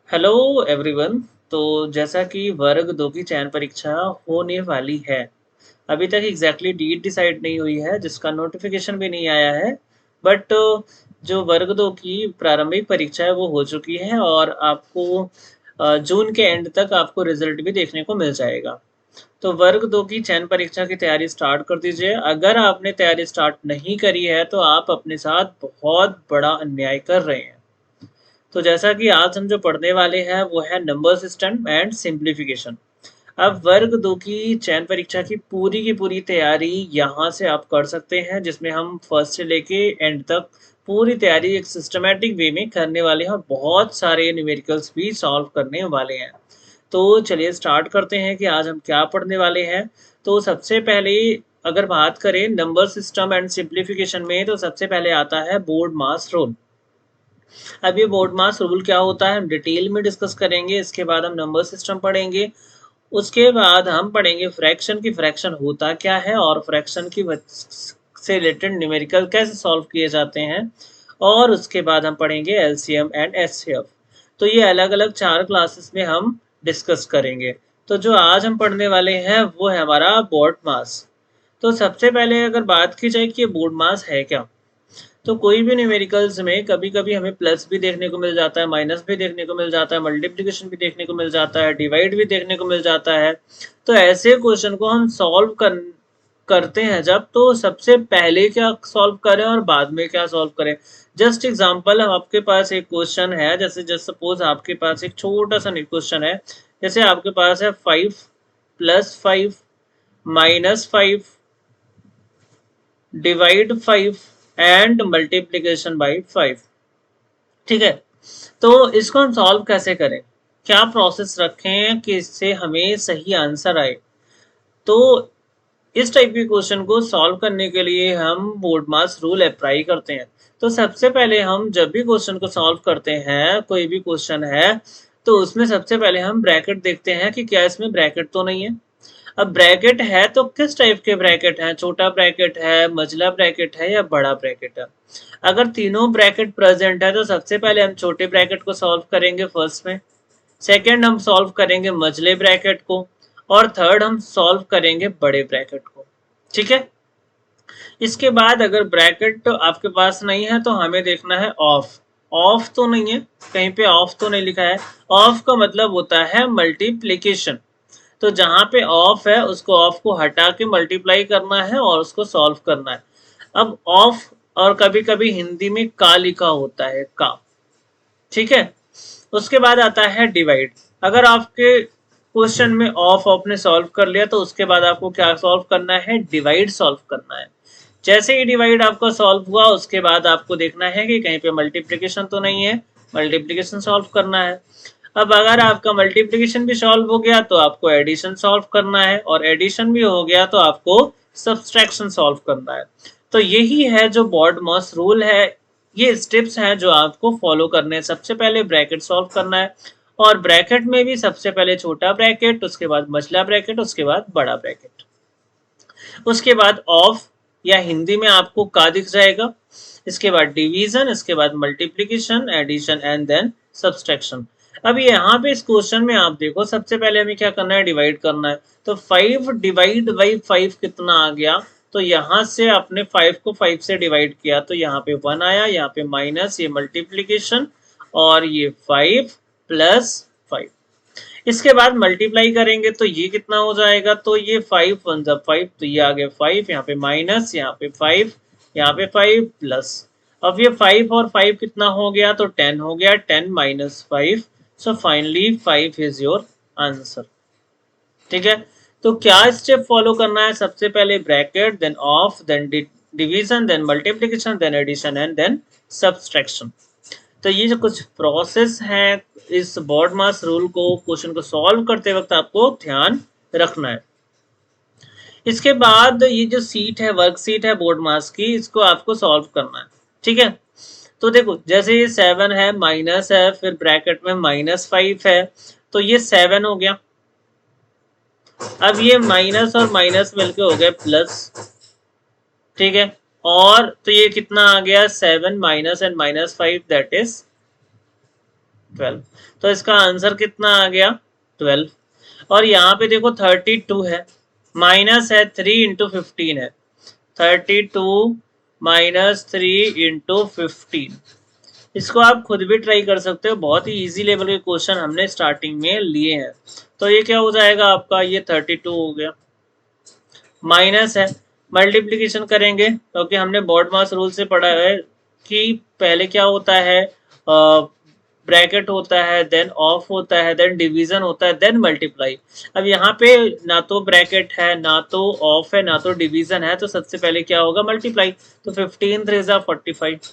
Hello everyone. तो जैसा कि वर्ग दो की चयन परीक्षा होने वाली है, अभी तक एग्जैक्टली डेट डिसाइड नहीं हुई है, जिसका नोटिफिकेशन भी नहीं आया है। बट जो वर्ग दो की प्रारंभिक परीक्षा है वो हो चुकी है और आपको जून के एंड तक आपको रिजल्ट भी देखने को मिल जाएगा। तो वर्ग दो की चयन परीक्षा की तैयारी स्टार्ट कर दीजिए। अगर आपने तैयारी स्टार्ट नहीं करी है तो आप अपने साथ बहुत बड़ा अन्याय कर रहे हैं। तो जैसा कि आज हम जो पढ़ने वाले हैं वो है नंबर सिस्टम एंड सिंप्लीफिकेशन। अब वर्ग दो की चयन परीक्षा की पूरी तैयारी यहाँ से आप कर सकते हैं, जिसमें हम फर्स्ट से लेके एंड तक पूरी तैयारी एक सिस्टमेटिक वे में करने वाले हैं और बहुत सारे न्यूमेरिकल्स भी सॉल्व करने वाले हैं। तो चलिए स्टार्ट करते हैं कि आज हम क्या पढ़ने वाले हैं। तो सबसे पहले अगर बात करें नंबर सिस्टम एंड सिंप्लीफिकेशन में, तो सबसे पहले आता है बोर्ड मास रूल। अब ये बोर्ड मास रूल क्या होता है हम डिटेल में डिस्कस करेंगे। इसके बाद हम नंबर सिस्टम पढ़ेंगे। उसके बाद हम पढ़ेंगे फ्रैक्शन की फ्रैक्शन होता क्या है और फ्रैक्शन की से रिलेटेड न्यूमेरिकल कैसे सॉल्व किए जाते हैं। और उसके बाद हम पढ़ेंगे एलसीएम एंड एचसीएफ। तो ये अलग अलग 4 क्लासेस में हम डिस्कस करेंगे। तो जो आज हम पढ़ने वाले हैं वो है हमारा बोर्ड मास। तो सबसे पहले अगर बात की जाए कि ये बोर्ड मास है क्या, तो कोई भी न्यूमेरिकल्स में कभी कभी हमें प्लस भी देखने को मिल जाता है, माइनस भी देखने को मिल जाता है, मल्टीप्लिकेशन भी देखने को मिल जाता है, डिवाइड भी देखने को मिल जाता है। तो ऐसे क्वेश्चन को हम करते हैं जब, तो सबसे पहले क्या सॉल्व करें और बाद में क्या सॉल्व करें। जस्ट एग्जांपल, हम आपके पास एक क्वेश्चन है, जैसे जस्ट सपोज आपके पास एक छोटा सा क्वेश्चन है। जैसे आपके पास है 5 + 5 -5 डिवाइड 5 एंड मल्टीप्लीकेशन बाई 5। ठीक है, तो इसको हम सॉल्व कैसे करें, क्या प्रोसेस रखें कि इससे हमें सही आंसर आए। तो इस टाइप के क्वेश्चन को सॉल्व करने के लिए हम बोर्ड मास रूल अप्लाई करते हैं। तो सबसे पहले हम जब भी क्वेश्चन को सॉल्व करते हैं, कोई भी क्वेश्चन है, तो उसमें सबसे पहले हम ब्रैकेट देखते हैं कि क्या इसमें ब्रैकेट तो नहीं है। अब ब्रैकेट है तो किस टाइप के ब्रैकेट हैं, छोटा ब्रैकेट है, मझला ब्रैकेट है या बड़ा ब्रैकेट है। अगर तीनों ब्रैकेट प्रेजेंट है तो सबसे पहले हम छोटे ब्रैकेट को सॉल्व करेंगे फर्स्ट में, सेकंड हम सॉल्व करेंगे मझले ब्रैकेट को, और थर्ड हम सॉल्व करेंगे बड़े ब्रैकेट को। ठीक है, इसके बाद अगर ब्रैकेट तो आपके पास नहीं है तो हमें देखना है ऑफ। ऑफ तो नहीं है, कहीं पे ऑफ तो नहीं लिखा है। ऑफ का मतलब होता है मल्टीप्लीकेशन। तो जहां पे ऑफ है उसको ऑफ को हटा के मल्टीप्लाई करना है और उसको सॉल्व करना है। अब ऑफ, और कभी कभी हिंदी में का लिखा होता है, का। ठीक है, उसके बाद आता है डिवाइड। अगर आपके क्वेश्चन में ऑफ आपने सॉल्व कर लिया तो उसके बाद आपको क्या सॉल्व करना है, डिवाइड सॉल्व करना है। जैसे ही डिवाइड आपका सॉल्व हुआ उसके बाद आपको देखना है कि कहीं पे मल्टीप्लिकेशन तो नहीं है, मल्टीप्लिकेशन सॉल्व करना है। अब अगर आपका मल्टीप्लिकेशन भी सॉल्व हो गया तो आपको एडिशन सॉल्व करना है, और एडिशन भी हो गया तो आपको सब्सट्रैक्शन सॉल्व करना है। तो यही है जो बोर्ड मास रूल है। ये स्टेप्स हैं जो आपको फॉलो करने हैं। सबसे पहले ब्रैकेट सॉल्व करना है, और ब्रैकेट में भी सबसे पहले छोटा ब्रैकेट, उसके बाद मझला ब्रैकेट, उसके बाद बड़ा ब्रैकेट, उसके बाद ऑफ या हिंदी में आपको का दिख जाएगा, इसके बाद डिवीजन, इसके बाद multiplication, addition and then subtraction. अब यहाँ पे इस क्वेश्चन में आप देखो, सबसे पहले हमें क्या करना है, डिवाइड करना है। तो 5 डिवाइड बाई 5 कितना आ गया, तो यहाँ से आपने 5 को 5 से डिवाइड किया तो यहाँ पे 1 आया, यहाँ पे माइनस, ये मल्टीप्लीकेशन, और ये 5 + 5। इसके बाद मल्टीप्लाई करेंगे तो ये कितना हो जाएगा, तो ये 5 × 1 = 5, तो ये आ गया 5, यहाँ पे माइनस, यहाँ पे 5, यहाँ पे 5 प्लस। अब ये 5 और 5 कितना हो गया, तो 10 हो गया, 10 - 5। So finally 5 is your answer. ठीक है, तो क्या स्टेप फॉलो करना है, सबसे पहले bracket, then of, then division, then multiplication, then addition and then subtraction. तो ये जो कुछ प्रोसेस है, इस बोर्ड मास रूल को क्वेश्चन को सॉल्व करते वक्त आपको ध्यान रखना है। इसके बाद ये जो सीट है, वर्कशीट है बोर्ड मास की, इसको आपको सॉल्व करना है। ठीक है, तो देखो जैसे ये 7 है, माइनस है, फिर ब्रैकेट में -5 है, तो ये 7 हो गया। अब ये माइनस और माइनस मिलके हो गए प्लस। ठीक है, और तो ये कितना आ गया, 7 - एंड -5 दैट इज 12। तो इसका आंसर कितना आ गया 12। और यहाँ पे देखो 32 है, माइनस है 3 इंटू 15 है, 32 माइनस 3 इंटू 15। इसको आप खुद भी ट्राई कर सकते हो, बहुत ही इजी लेवल के क्वेश्चन हमने स्टार्टिंग में लिए हैं। तो ये क्या हो जाएगा आपका, ये 32 हो गया, माइनस है, मल्टीप्लीकेशन करेंगे क्योंकि हमने बॉड मास रूल से पढ़ा है कि पहले क्या होता है, ब्रैकेट होता है, देन ऑफ होता है, देन डिवीजन होता है, देन मल्टीप्लाई। अब यहाँ पे ना तो ब्रैकेट है, ना तो ऑफ है, ना तो डिवीजन है, तो सबसे पहले क्या होगा, मल्टीप्लाई। तो 15 3 जा 45।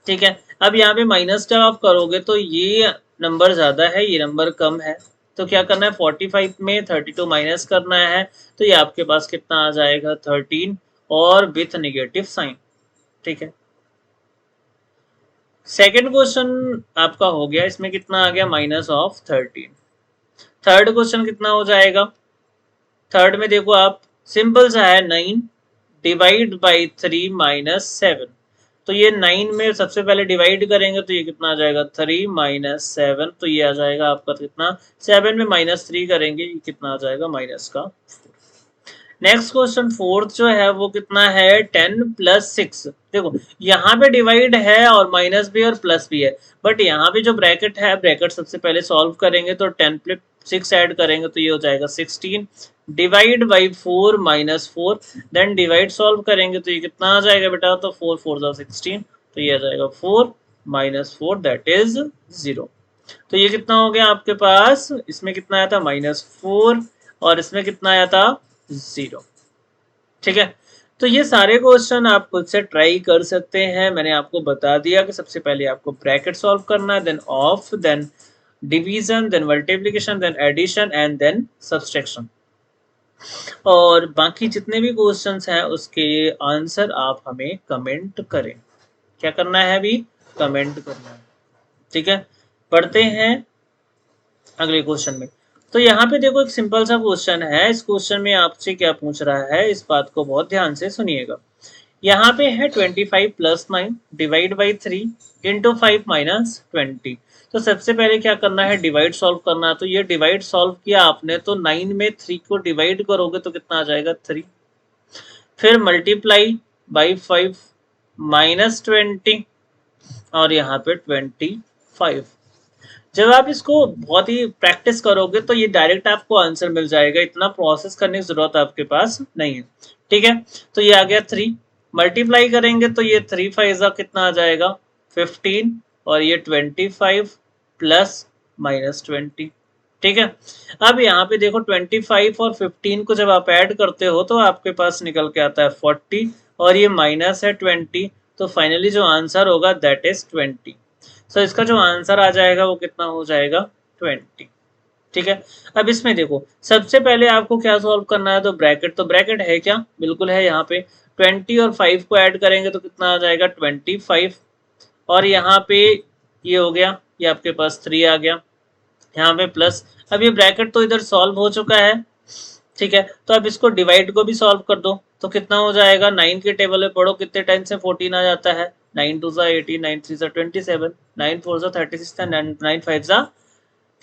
ठीक है, अब यहाँ पे माइनस जब आप करोगे तो ये नंबर ज्यादा है, ये नंबर कम है, तो क्या करना है, 45 में 32 माइनस करना है, तो ये आपके पास कितना आ जाएगा 13 और विथ नेगेटिव साइन। ठीक है, सेकेंड क्वेश्चन आपका हो गया, इसमें कितना आ गया, माइनस ऑफ 13। थर्ड क्वेश्चन कितना हो जाएगा, थर्ड में देखो आप, सिंपल सा है, 9 डिवाइड बाई 3 माइनस 7। तो ये 9 में सबसे पहले डिवाइड करेंगे तो ये कितना आ जाएगा, 3 माइनस 7, तो ये आ जाएगा आपका कितना, 7 में माइनस 3 करेंगे, ये कितना आ जाएगा, माइनस का। नेक्स्ट क्वेश्चन फोर्थ जो है वो कितना है, 10 प्लस 6। देखो यहाँ पे डिवाइड है और माइनस भी और प्लस भी है, बट यहाँ पे जो ब्रैकेट है, ब्रैकेट सबसे पहले सॉल्व करेंगे तो 10 प्लस 6 ऐड करेंगे तो ये हो जाएगा 16, divide by 4 minus 4, then divide solve करेंगे तो ये कितना आ जाएगा बेटा, तो 4 4 जा 16, तो ये आ जाएगा 4 माइनस 4 दैट इज 0। तो ये कितना हो गया आपके पास, इसमें कितना आया था, माइनस 4, और इसमें कितना आया था, 0। ठीक है, तो ये सारे क्वेश्चन आप खुद से ट्राई कर सकते हैं। मैंने आपको बता दिया कि सबसे पहले आपको ब्रैकेट सॉल्व करना है, then of, then division, then multiplication, then addition and then subtraction. और बाकी जितने भी क्वेश्चंस हैं उसके आंसर आप हमें कमेंट करें। क्या करना है अभी, कमेंट करना है। ठीक है, पढ़ते हैं अगले क्वेश्चन में। तो यहाँ पे देखो एक सिंपल सा क्वेश्चन है, इस क्वेश्चन में आपसे क्या पूछ रहा है, इस बात को बहुत ध्यान से सुनिएगा। यहाँ पे है 25 plus 9 divide by 3 into 5 minus 20। तो सबसे पहले क्या करना है, डिवाइड सॉल्व करना है। तो ये डिवाइड सॉल्व किया आपने तो 9 में 3 को डिवाइड करोगे तो कितना आ जाएगा 3, फिर मल्टीप्लाई बाई 5 माइनस 20 और यहाँ पे 25। जब आप इसको बहुत ही प्रैक्टिस करोगे तो ये डायरेक्ट आपको आंसर मिल जाएगा, इतना प्रोसेस करने की जरूरत आपके पास नहीं है। ठीक है, तो ये आ गया 3, मल्टीप्लाई करेंगे तो ये 3 5 कितना आ जाएगा 15, और ये 25 प्लस माइनस 20। ठीक है, अब यहाँ पे देखो 25 और 15 को जब आप ऐड करते हो तो आपके पास निकल के आता है 40, और ये माइनस है 20, तो फाइनली जो आंसर होगा दैट इज 20। सो इसका जो आंसर आ जाएगा वो कितना हो जाएगा 20। ठीक है, अब इसमें देखो सबसे पहले आपको क्या सॉल्व करना है, तो ब्रैकेट, तो ब्रैकेट है क्या, बिल्कुल है, यहाँ पे 20 और 5 को ऐड करेंगे तो कितना आ जाएगा 25, और यहाँ पे ये हो गया, ये आपके पास 3 आ गया, यहाँ पे प्लस। अब ये ब्रैकेट तो इधर सॉल्व हो चुका है। ठीक है, तो अब इसको डिवाइड को भी सॉल्व कर दो तो कितना हो जाएगा, 9 के टेबल में पढ़ो कितने टाइम से 14 आ जाता है, 9 2 18, 9 3 27, 9 4 36, 9 5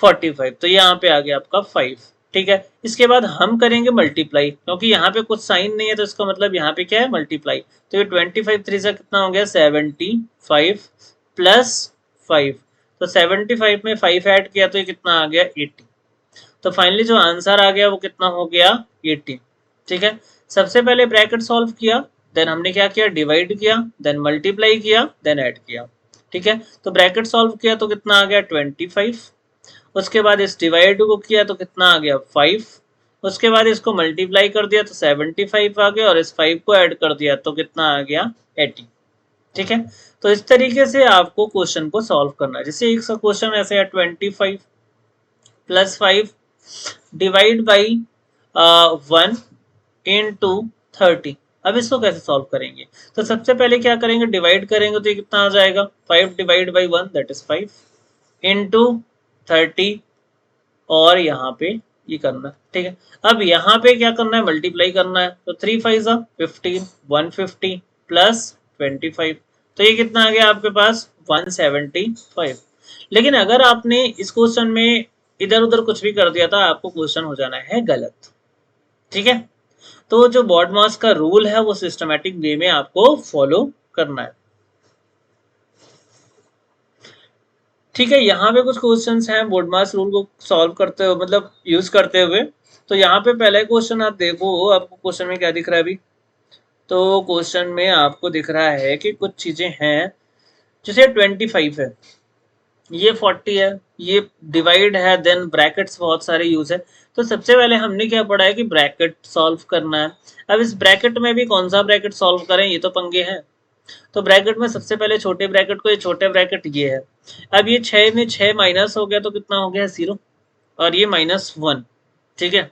45, तो यहाँ पे आ गया आपका 5। ठीक है, इसके बाद हम करेंगे मल्टीप्लाई, क्योंकि यहाँ पे कुछ साइन नहीं है तो इसका मतलब यहाँ पे क्या है, मल्टीप्लाई। तो ये 25 3 से कितना हो गया 75 प्लस 5, तो 75 में 5 ऐड किया तो ये कितना आ गया 80। तो फाइनली जो आंसर आ गया वो कितना हो गया 80। ठीक है, सबसे पहले ब्रैकेट सॉल्व किया, देन हमने क्या किया, डिवाइड किया, देन मल्टीप्लाई किया, देन ऐड किया। ठीक है, तो ब्रैकेट सॉल्व किया तो कितना आ गया 25, उसके बाद इस डिवाइड को किया तो कितना आ गया 5, उसके बाद इसको मल्टीप्लाई कर दिया तो 75 आ गया, और इस 5 को ऐड कर दिया तो कितना आ गया 80। ठीक है, तो इस तरीके से आपको क्वेश्चन को सॉल्व करना है। जैसे एक क्वेश्चन ऐसे है 25 प्लस 5 डिवाइड बाई 1 इंटू 30। अब इसको कैसे सॉल्व करेंगे, तो सबसे पहले क्या करेंगे, डिवाइड करेंगे तो ये कितना आ जाएगा 5 divide by 1 that is 5 into 30, और यहाँ पे ये करना है। ठीक है, अब यहाँ पे क्या करना है, मल्टीप्लाई करना है, तो 3 5 15, 150 प्लस 25, तो ये कितना आ गया आपके पास 175। लेकिन अगर आपने इस क्वेश्चन में इधर उधर कुछ भी कर दिया था, आपको क्वेश्चन हो जाना है गलत। ठीक है, तो जो बॉडमास का रूल है वो सिस्टमैटिक वे में आपको फॉलो करना है। ठीक है, यहाँ पे कुछ क्वेश्चंस हैं बॉडमास रूल को सॉल्व करते हुए, मतलब यूज करते हुए। तो यहाँ पे पहला क्वेश्चन आप देखो, आपको क्वेश्चन में क्या दिख रहा है अभी। तो क्वेश्चन में आपको दिख रहा है कि कुछ चीजें हैं, जैसे 25 है, ये 40 है, ये डिवाइड है, देन ब्रैकेट्स बहुत सारे यूज है। तो सबसे पहले हमने क्या पढ़ा है कि ब्रैकेट सॉल्व करना है। अब इस ब्रैकेट में भी कौन सा ब्रैकेट सॉल्व करें, ये तो पंगे हैं। तो ब्रैकेट में सबसे पहले छोटे ब्रैकेट को, ये छोटे ब्रैकेट ये है। अब ये 6 में 6 माइनस हो गया तो कितना हो गया 0, और ये -1। ठीक है,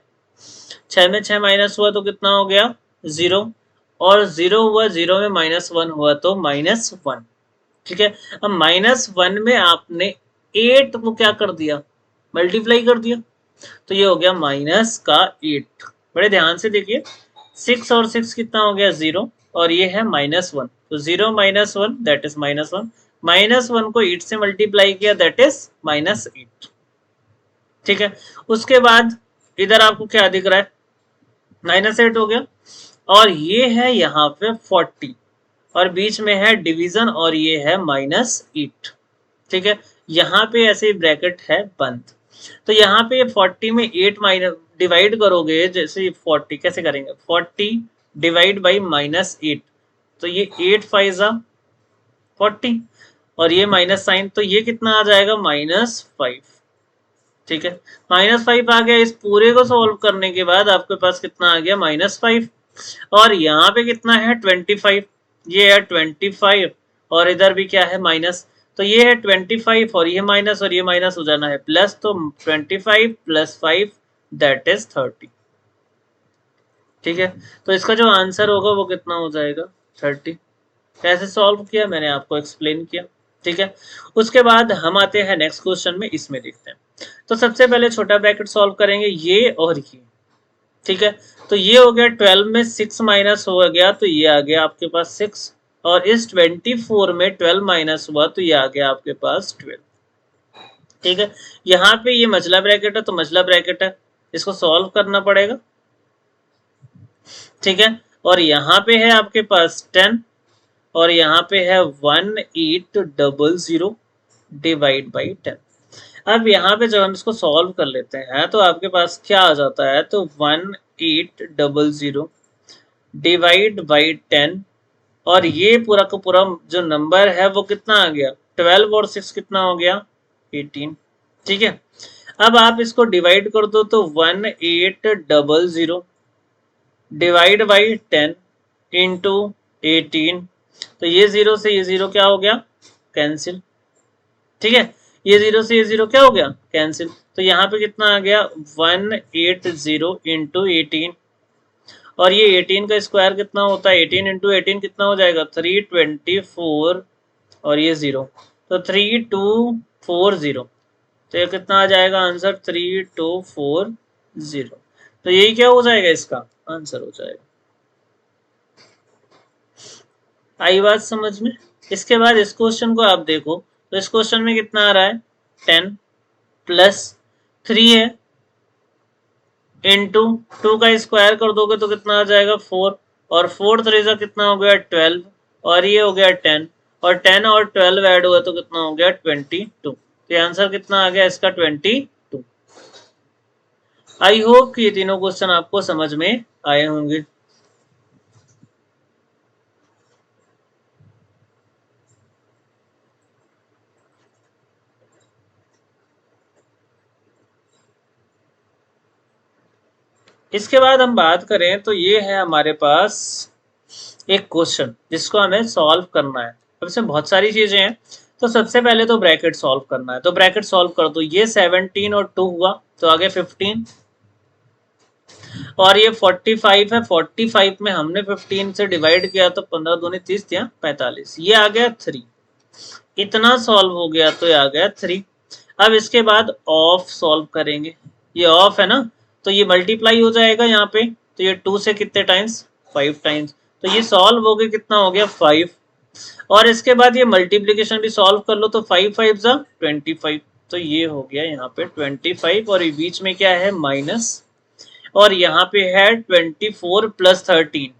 6 में 6 माइनस हुआ तो कितना हो गया 0, और 0 हुआ, 0 में -1 हुआ तो -1। ठीक है, अब -1 में आपने 8 को क्या कर दिया, मल्टीप्लाई कर दिया, तो ये हो गया माइनस का 8। बड़े ध्यान से देखिए, 6 और 6 कितना हो गया 0, और ये है -1, तो 0 -1 दैट इज -1, -1 को 8 से मल्टीप्लाई किया दैट इज -8। ठीक है, उसके बाद इधर आपको क्या दिख रहा है, -8 हो गया, और ये है यहाँ पे 40, और बीच में है डिवीजन, और ये है -8। ठीक है, यहाँ पे ऐसे ब्रैकेट है बंद। तो यहाँ पे 40 में 8 माइनस डिवाइड करोगे, जैसे 40 कैसे करेंगे, 40 डिवाइड बाई -8, तो ये 8 5 40, और ये माइनस साइन, तो ये कितना आ जाएगा -5। ठीक है, -5 आ गया। इस पूरे को सॉल्व करने के बाद आपके पास कितना आ गया -5, और यहाँ पे कितना है 25, ये है 25, और इधर भी क्या है माइनस, तो ये है 25, और ये माइनस, और ये माइनस हो जाना है प्लस, तो 25 + 5 दैट इज 30। ठीक है, तो इसका जो आंसर होगा वो कितना हो जाएगा 30। कैसे सॉल्व किया मैंने आपको एक्सप्लेन किया। ठीक है, उसके बाद हम आते हैं नेक्स्ट क्वेश्चन में, इसमें देखते हैं। तो सबसे पहले छोटा ब्रैकेट सॉल्व करेंगे, ये और ये। ठीक है, तो ये हो गया 12 में 6 माइनस हो गया, तो ये आ गया आपके पास 6, और इस 24 में 12 माइनस हुआ तो ये आ गया आपके पास 12। ठीक है, यहाँ पे ये मझला ब्रैकेट है तो मझला ब्रैकेट है, इसको सॉल्व करना पड़ेगा। ठीक है, और यहाँ पे है आपके पास 10, और यहाँ पे है 1800 डिवाइड बाई 10। अब यहाँ पे जब हम इसको सॉल्व कर लेते हैं तो आपके पास क्या आ जाता है, तो 1800 डिवाइड बाई 10, और ये पूरा का पूरा जो नंबर है वो कितना आ गया 12, और 6 कितना हो गया 18। ठीक है, अब आप इसको डिवाइड कर दो, तो 1800 डिवाइड बाई 10 इंटू 18, तो ये 0 से ये 0 क्या हो गया कैंसिल। ठीक है, ये 0 से ये 0 क्या हो गया कैंसिल, तो यहाँ पे कितना आ गया 180 इंटू 18, और ये 18 का स्क्वायर कितना होता है, 18 इंटू 18 कितना हो जाएगा 324, और ये 0, तो 3240, तो ये कितना आ जाएगा आंसर 3240, तो यही क्या हो जाएगा इसका आंसर हो जाएगा। आई बात समझ में। इसके बाद इस क्वेश्चन को आप देखो, तो इस क्वेश्चन में कितना आ रहा है 10 प्लस 3 है इंटू 2 का स्क्वायर कर दोगे तो कितना आ जाएगा 4, और 4 3 कितना हो गया 12, और ये हो गया 10, और 10 और 12 ऐड हुआ तो कितना हो गया 22। तो ये आंसर कितना आ गया इसका 22। आई होप कि ये तीनों क्वेश्चन आपको समझ में आए होंगे। इसके बाद हम बात करें तो ये है हमारे पास एक क्वेश्चन जिसको हमें सॉल्व करना है। अब इसमें बहुत सारी चीजें हैं, तो सबसे पहले तो ब्रैकेट सॉल्व करना है, तो ब्रैकेट सॉल्व कर दो। ये 17 और 2 हुआ तो आगे 15, और ये 45 है, 45 में हमने 15 से डिवाइड किया तो 15 दूनी 30 या 45, ये आ गया 3। इतना सॉल्व हो गया तो ये आ गया 3। अब इसके बाद ऑफ सॉल्व करेंगे, ये ऑफ है ना, तो ये मल्टीप्लाई हो जाएगा यहाँ पे, तो ये 2 से कितने टाइम्स 5 टाइम्स, तो ये सॉल्व हो गया कितना हो गया 5। और इसके बाद ये मल्टीप्लीकेशन भी सॉल्व कर लो, तो 5 5 जा 25, तो ये हो गया यहाँ पे 25, और बीच में क्या है माइनस, और यहाँ पे है 24 प्लस 13,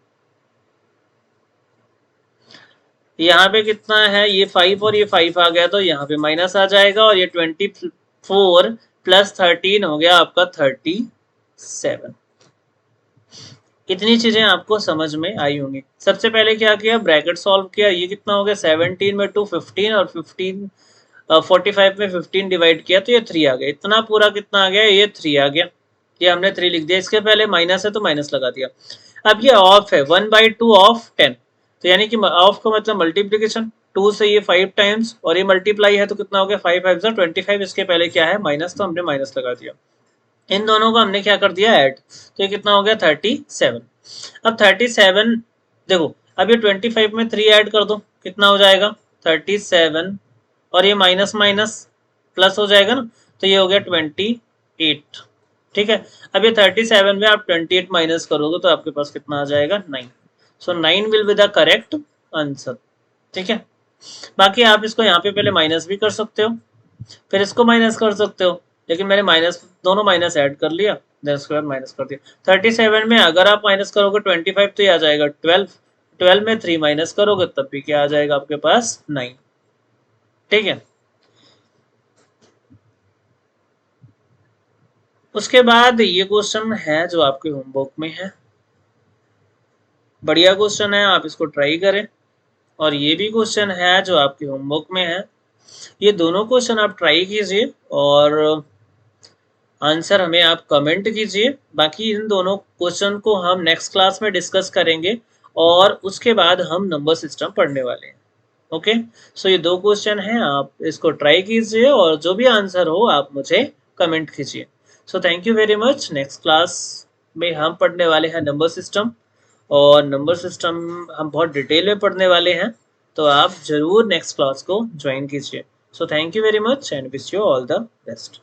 यहाँ पे कितना है, ये 5 और ये 5 आ गया, तो यहाँ पे माइनस आ जाएगा, और ये 24 प्लस 13 हो गया आपका 37। इतनी चीजें आपको समझ में आई होंगी। सबसे पहले क्या किया, ब्रैकेट सॉल्व किया, ये कितना हो गया 17 में 2 15, और 15 45 में 15 डिवाइड किया तो ये 3 आ गया। इतना पूरा कितना आ गया, ये 3 आ गया, ये हमने 3 लिख दिया। इसके पहले माइनस है तो माइनस लगा दिया। अब ये ऑफ है, 1/2 ऑफ 10, तो यानी कि ऑफ का मतलब मल्टीप्लीकेशन, 2 से ये 5 टाइम्स, और ये मल्टीप्लाई है तो कितना हो गया 5 5 25। इसके पहले क्या है माइनस, तो हमने माइनस लगा दिया। इन दोनों को हमने क्या कर दिया ऐड, तो ये कितना हो गया 37। अब 37 देखो, अब ये 25 में 3 ऐड कर दो, कितना हो जाएगा 37, और ये माइनस माइनस प्लस हो जाएगा ना, तो ये हो गया 28। ठीक है, अब ये 37 में आप 28 माइनस करोगे तो आपके पास कितना आ जाएगा 9। सो 9 will be the correct answer. ठीक है, बाकी आप इसको यहाँ पे पहले माइनस भी कर सकते हो, फिर इसको माइनस कर सकते हो, लेकिन मैंने माइनस दोनों माइनस ऐड कर लिया, देन उसके बाद माइनस कर दिया। 37 में अगर आप माइनस करोगे 25 तो ये आ जाएगा 12, 12 में 3 माइनस करोगे तब भी क्या आ जाएगा आपके पास 9। ठीक है, उसके बाद ये क्वेश्चन है जो आपके होमवर्क में है, बढ़िया क्वेश्चन है, आप इसको ट्राई करें। और ये भी क्वेश्चन है जो आपके होमवर्क में है, ये दोनों क्वेश्चन आप ट्राई कीजिए और आंसर हमें आप कमेंट कीजिए। बाकी इन दोनों क्वेश्चन को हम नेक्स्ट क्लास में डिस्कस करेंगे, और उसके बाद हम नंबर सिस्टम पढ़ने वाले हैं। ओके, सो ये दो क्वेश्चन हैं, आप इसको ट्राई कीजिए और जो भी आंसर हो आप मुझे कमेंट कीजिए। So thank you very much. Next class में हम पढ़ने वाले हैं नंबर सिस्टम, और नंबर सिस्टम हम बहुत डिटेल में पढ़ने वाले हैं, तो आप जरूर नेक्स्ट क्लास को ज्वाइन कीजिए। So thank you very much and wish you all the best.